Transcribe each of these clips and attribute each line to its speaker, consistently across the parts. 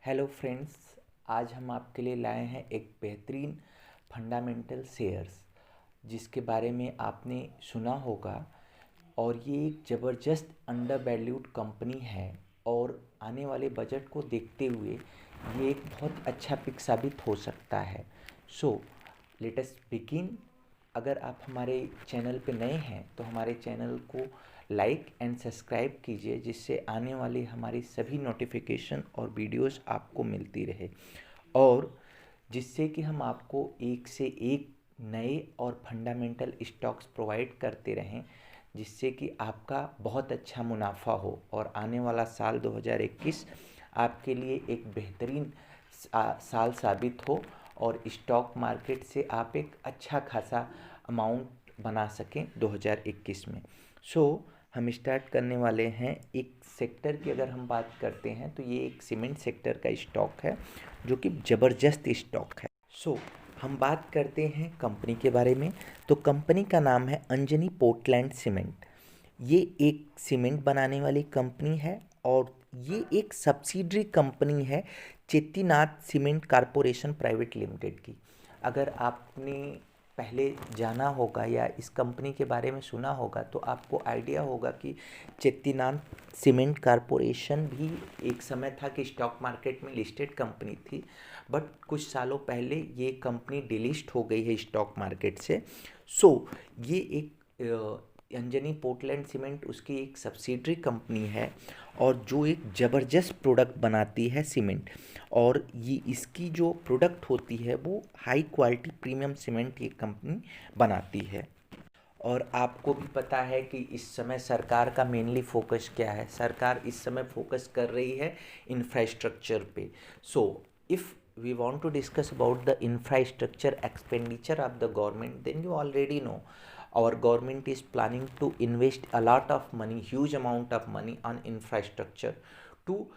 Speaker 1: Hello friends, आज हम आपके लिए लाए हैं एक बेहतरीन फंडामेंटल शेयर्स जिसके बारे में आपने सुना होगा। और ये एक ज़बरदस्त अंडर वैल्यूड कंपनी है और आने वाले बजट को देखते हुए ये एक बहुत अच्छा पिक साबित हो सकता है। So let us begin. अगर आप हमारे चैनल पे नए हैं तो हमारे चैनल को लाइक एंड सब्सक्राइब कीजिए, जिससे आने वाली हमारी सभी नोटिफिकेशन और वीडियोस आपको मिलती रहे और जिससे कि हम आपको एक से एक नए और फंडामेंटल स्टॉक्स प्रोवाइड करते रहें, जिससे कि आपका बहुत अच्छा मुनाफा हो और आने वाला साल 2021 आपके लिए एक बेहतरीन साल साबित हो और स्टॉक मार्केट से आप एक अच्छा खासा अमाउंट बना सकें 2021 में। हम स्टार्ट करने वाले हैं। एक सेक्टर की अगर हम बात करते हैं तो ये एक सीमेंट सेक्टर का स्टॉक है जो कि ज़बरदस्त स्टॉक है। हम बात करते हैं कंपनी के बारे में। तो कंपनी का नाम है अंजनी पोर्टलैंड सीमेंट। ये एक सीमेंट बनाने वाली कंपनी है और ये एक सब्सिडरी कंपनी है चेत्तीनाथ सीमेंट कॉरपोरेशन प्राइवेट लिमिटेड की। अगर आपने पहले जाना होगा या इस कंपनी के बारे में सुना होगा तो आपको आइडिया होगा कि चेत्तीनाथ सीमेंट कॉरपोरेशन भी एक समय था कि स्टॉक मार्केट में लिस्टेड कंपनी थी, बट कुछ सालों पहले ये कंपनी डिलिस्ट हो गई है स्टॉक मार्केट से। ये एक अंजनी पोर्टलैंड सीमेंट उसकी एक सब्सिडरी कंपनी है और जो एक ज़बरदस्त प्रोडक्ट बनाती है सीमेंट। और ये इसकी जो प्रोडक्ट होती है वो हाई क्वालिटी प्रीमियम सीमेंट ये कंपनी बनाती है। और आपको भी पता है कि इस समय सरकार का मेनली फोकस क्या है। सरकार इस समय फोकस कर रही है इंफ्रास्ट्रक्चर पे। If we want to discuss about the infrastructure expenditure of the government, then you already know our government is planning to invest a lot of money, huge amount of money on infrastructure to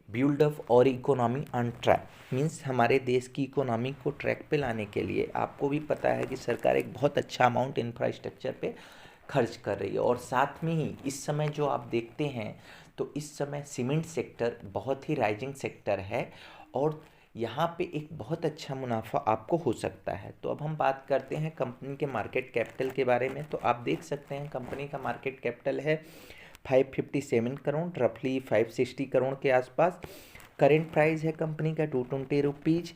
Speaker 1: build up और economy on track. Means हमारे देश की economy को track पे लाने के लिए आपको भी पता है कि सरकार एक बहुत अच्छा अमाउंट इंफ्रास्ट्रक्चर पे खर्च कर रही है। और साथ में ही इस समय जो आप देखते हैं तो इस समय सीमेंट सेक्टर बहुत ही राइजिंग सेक्टर है और यहाँ पे एक बहुत अच्छा मुनाफा आपको हो सकता है। तो अब हम बात करते हैं कंपनी के मार्केट कैपिटल के बारे में। तो आप देख सकते हैं कंपनी का मार्केट कैपिटल है 557 करोड़, रफली 560 करोड़ के आसपास। करेंट प्राइस है कंपनी का 220 रुपीज़।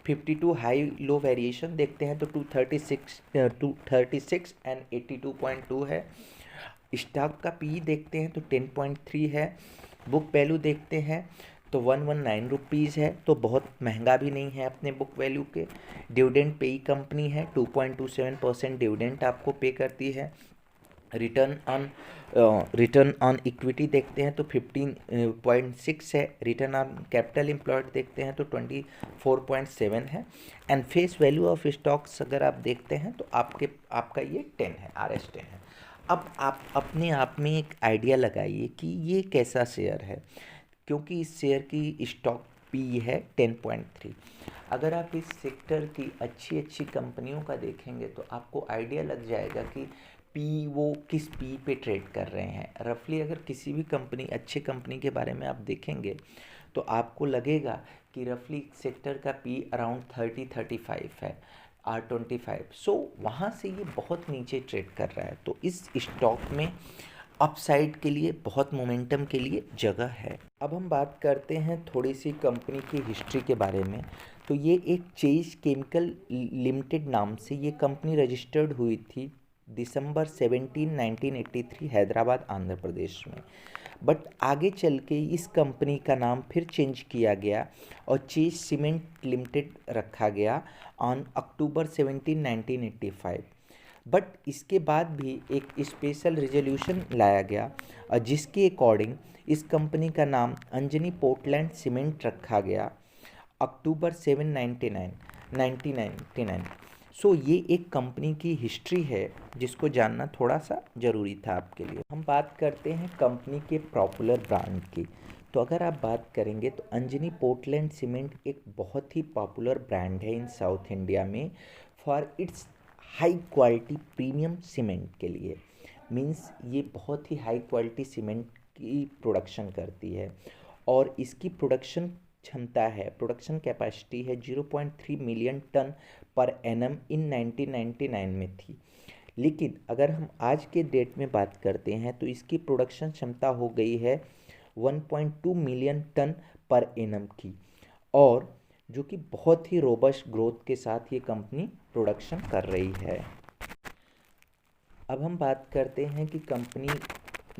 Speaker 1: 52 हाई लो वेरिएशन देखते हैं तो 236 एंड 82.2 है। स्टॉक का पी देखते हैं तो 10.3 है। बुक वैल्यू देखते हैं तो 119 रुपीज़ है, तो बहुत महंगा भी नहीं है अपने बुक वैल्यू के। डिविडेंड पेई कंपनी है, 2.27% डिविडेंड आपको पे करती है। रिटर्न ऑन इक्विटी देखते हैं तो 15.6 है। रिटर्न ऑन कैपिटल एम्प्लॉयड देखते हैं तो 24.7 है। And face value of stocks अगर आप देखते हैं तो आपका ये 10 है, RS 10 है। अब आप अपने आप में एक आइडिया लगाइए कि ये कैसा शेयर है, क्योंकि इस शेयर की स्टॉक पी है 10.3। अगर आप इस सेक्टर की अच्छी अच्छी कंपनियों का देखेंगे तो आपको आइडिया लग जाएगा कि पी वो किस पी पे ट्रेड कर रहे हैं। रफली अगर किसी भी कंपनी अच्छे कंपनी के बारे में आप देखेंगे तो आपको लगेगा कि रफली सेक्टर का पी अराउंड 30-35 है, R25। वहाँ से ये बहुत नीचे ट्रेड कर रहा है। तो इस स्टॉक में अपसाइड के लिए बहुत मोमेंटम के लिए जगह है। अब हम बात करते हैं थोड़ी सी कंपनी की हिस्ट्री के बारे में। तो ये एक चेज केमिकल लिमिटेड नाम से ये कंपनी रजिस्टर्ड हुई थी दिसंबर 17, 1983 हैदराबाद आंध्र प्रदेश में। बट आगे चल के इस कंपनी का नाम फिर चेंज किया गया और चेज सीमेंट लिमिटेड रखा गया ऑन अक्टूबर 17, 1985। बट इसके बाद भी एक स्पेशल रेजोल्यूशन लाया गया और जिसके अकॉर्डिंग इस कंपनी का नाम अंजनी पोर्टलैंड सीमेंट रखा गया अक्टूबर 7, 1999। ये एक कंपनी की हिस्ट्री है जिसको जानना थोड़ा सा ज़रूरी था आपके लिए। हम बात करते हैं कंपनी के पॉपुलर ब्रांड की। तो अगर आप बात करेंगे तो अंजनी पोर्टलैंड सीमेंट एक बहुत ही पॉपुलर ब्रांड है इन साउथ इंडिया में for its high quality premium cement के लिए। मीन्स ये बहुत ही हाई क्वालिटी सीमेंट की प्रोडक्शन करती है और इसकी प्रोडक्शन क्षमता है, प्रोडक्शन कैपेसिटी है 0.3 million tonne per annum in 1999 में थी। लेकिन अगर हम आज के डेट में बात करते हैं तो इसकी प्रोडक्शन क्षमता हो गई है 1.2 मिलियन टन पर एनम की, और जो कि बहुत ही रोबस्ट ग्रोथ के साथ ये कंपनी प्रोडक्शन कर रही है। अब हम बात करते हैं कि कंपनी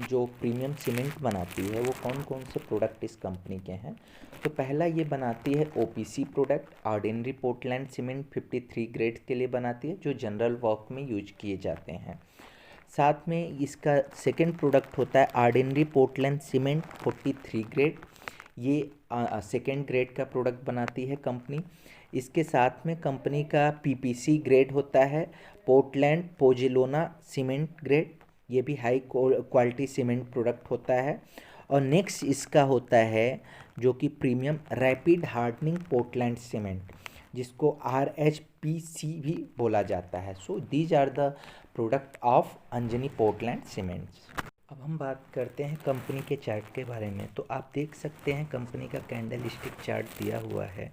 Speaker 1: जो प्रीमियम सीमेंट बनाती है वो कौन कौन से प्रोडक्ट इस कंपनी के हैं। तो पहला ये बनाती है OPC product, ordinary Portland cement 53 grade के लिए बनाती है, जो जनरल वर्क में यूज किए जाते हैं। साथ में इसका सेकंड प्रोडक्ट होता है ऑर्डिनरी पोर्टलैंड सीमेंट 43 ग्रेड, ये सेकेंड ग्रेड का प्रोडक्ट बनाती है कंपनी। इसके साथ में कंपनी का पीपीसी ग्रेड होता है, पोर्टलैंड पोजिलोना सीमेंट ग्रेड, ये भी हाई क्वालिटी सीमेंट प्रोडक्ट होता है। और नेक्स्ट इसका होता है जो कि premium rapid hardening Portland cement, जिसको RHPC भी बोला जाता है। So these are the product of Anjani Portland cements. अब हम बात करते हैं कंपनी के चार्ट के बारे में। तो आप देख सकते हैं कंपनी का कैंडल स्टिक चार्ट दिया हुआ है,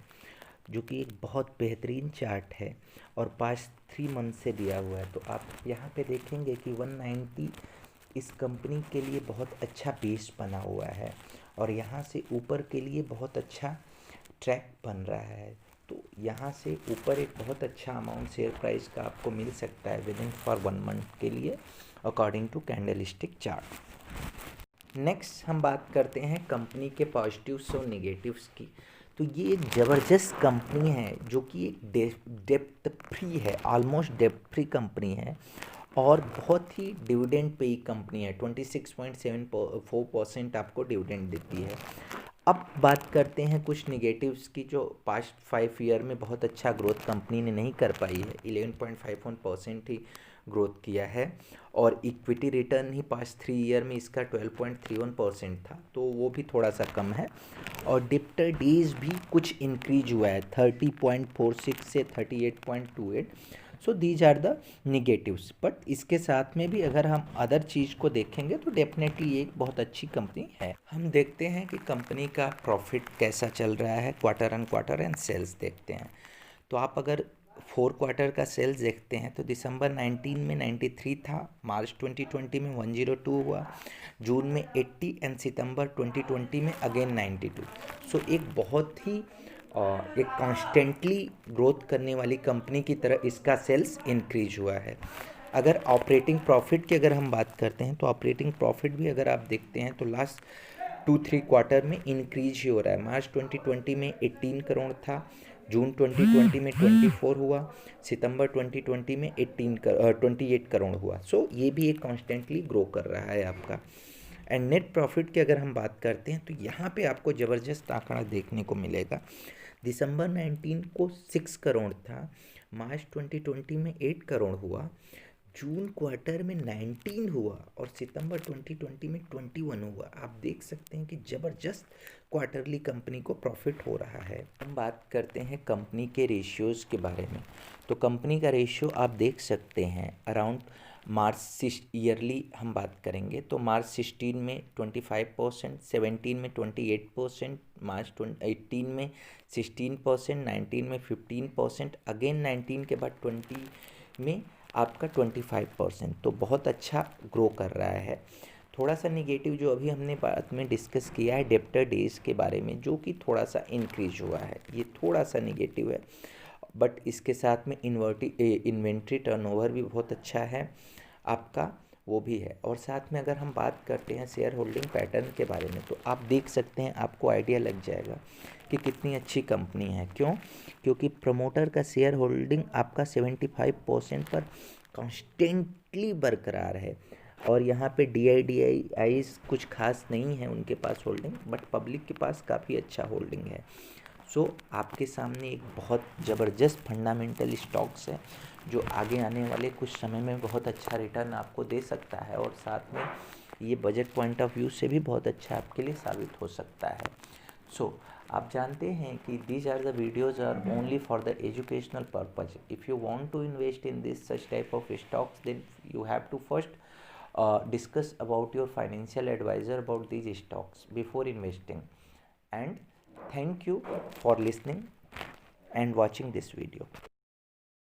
Speaker 1: जो कि एक बहुत बेहतरीन चार्ट है और पास्ट 3 मंथ से दिया हुआ है। तो आप यहाँ पे देखेंगे कि 190 इस कंपनी के लिए बहुत अच्छा बेस बना हुआ है, और यहाँ से ऊपर के लिए बहुत अच्छा ट्रैक बन रहा है। तो यहाँ से ऊपर एक बहुत अच्छा अमाउंट शेयर प्राइस का आपको मिल सकता है विद इन फॉर 1 मंथ के लिए, according to candlestick chart. Next हम बात करते हैं कंपनी के पॉजिटिव्स और निगेटिव्स की। तो ये एक ज़बरदस्त कंपनी है जो कि एक डेप्थ फ्री है, ऑलमोस्ट डेप्थ फ्री कंपनी है, और बहुत ही डिविडेंड पेई कंपनी है। 26.74% आपको डिविडेंड देती है। अब बात करते हैं कुछ निगेटिव्स की, जो पास्ट 5 ईयर में बहुत अच्छा ग्रोथ कंपनी ने नहीं कर पाई है। 11.51% ही ग्रोथ किया है, और इक्विटी रिटर्न ही पास्ट 3 ईयर में इसका 12.31% था, तो वो भी थोड़ा सा कम है। और डिप्टर डेज भी कुछ इंक्रीज हुआ है 30.46 से 38.28। So these are the negatives. But इसके साथ में भी अगर हम अदर चीज़ को देखेंगे तो डेफिनेटली ये एक बहुत अच्छी कंपनी है। हम देखते हैं कि कंपनी का प्रॉफिट कैसा चल रहा है, quarter on quarter and sales देखते हैं। तो आप अगर 4 क्वार्टर का सेल्स देखते हैं तो दिसंबर 19 में 93 था, मार्च 2020 में 102 हुआ, जून में 80 एंड सितंबर 2020 में अगेन 92। सो एक बहुत ही एक कॉन्स्टेंटली ग्रोथ करने वाली कंपनी की तरह इसका सेल्स इंक्रीज हुआ है। अगर ऑपरेटिंग प्रॉफिट की अगर हम बात करते हैं तो ऑपरेटिंग प्रॉफिट भी अगर आप देखते हैं तो लास्ट 2-3 क्वार्टर में इंक्रीज ही हो रहा है। मार्च 2020 में 18 करोड़ था, जून 2020 में 24 हुआ, सितंबर 2020 में 28 करोड़ हुआ। सो ये भी एक कॉन्स्टेंटली ग्रो कर रहा है आपका। एंड नेट प्रॉफिट की अगर हम बात करते हैं तो यहाँ पे आपको ज़बरदस्त आंकड़ा देखने को मिलेगा। दिसंबर 19 को 6 करोड़ था, मार्च 2020 में 8 करोड़ हुआ, जून क्वार्टर में 19 हुआ, और सितंबर 2020 में 21 हुआ। आप देख सकते हैं कि ज़बरदस्त क्वार्टरली कंपनी को प्रॉफिट हो रहा है। हम बात करते हैं कंपनी के रेशियोज़ के बारे में। तो कंपनी का रेशियो आप देख सकते हैं अराउंड मार्च ईयरली हम बात करेंगे तो मार्च 16 में 25%, 17 में 28%, मार्च 18 में 16%, 19 में 15%, अगेन 19 के बाद 20 में आपका 25%। तो बहुत अच्छा ग्रो कर रहा है। थोड़ा सा निगेटिव जो अभी हमने बाद में डिस्कस किया है डेब्टर डेज के बारे में, जो कि थोड़ा सा इंक्रीज हुआ है, ये थोड़ा सा निगेटिव है। बट इसके साथ में इन्वेंट्री टर्नओवर भी बहुत अच्छा है आपका, वो भी है। और साथ में अगर हम बात करते हैं शेयर होल्डिंग पैटर्न के बारे में तो आप देख सकते हैं, आपको आइडिया लग जाएगा कि कितनी अच्छी कंपनी है। क्यों? क्योंकि प्रमोटर का शेयर होल्डिंग आपका 75% पर कॉन्स्टेंटली बरकरार है, और यहाँ पे DI कुछ खास नहीं है उनके पास होल्डिंग, बट पब्लिक के पास काफ़ी अच्छा होल्डिंग है। सो आपके सामने एक बहुत ज़बरदस्त फंडामेंटल स्टॉक्स है जो आगे आने वाले कुछ समय में बहुत अच्छा रिटर्न आपको दे सकता है, और साथ में ये बजट पॉइंट ऑफ व्यू से भी बहुत अच्छा आपके लिए साबित हो सकता है। सो आप जानते हैं कि these are the videos are only for the educational purpose. If you want to invest in this such type of stocks, then you have to first discuss about your financial advisor about these stocks before investing, and Thank you for listening and watching this video.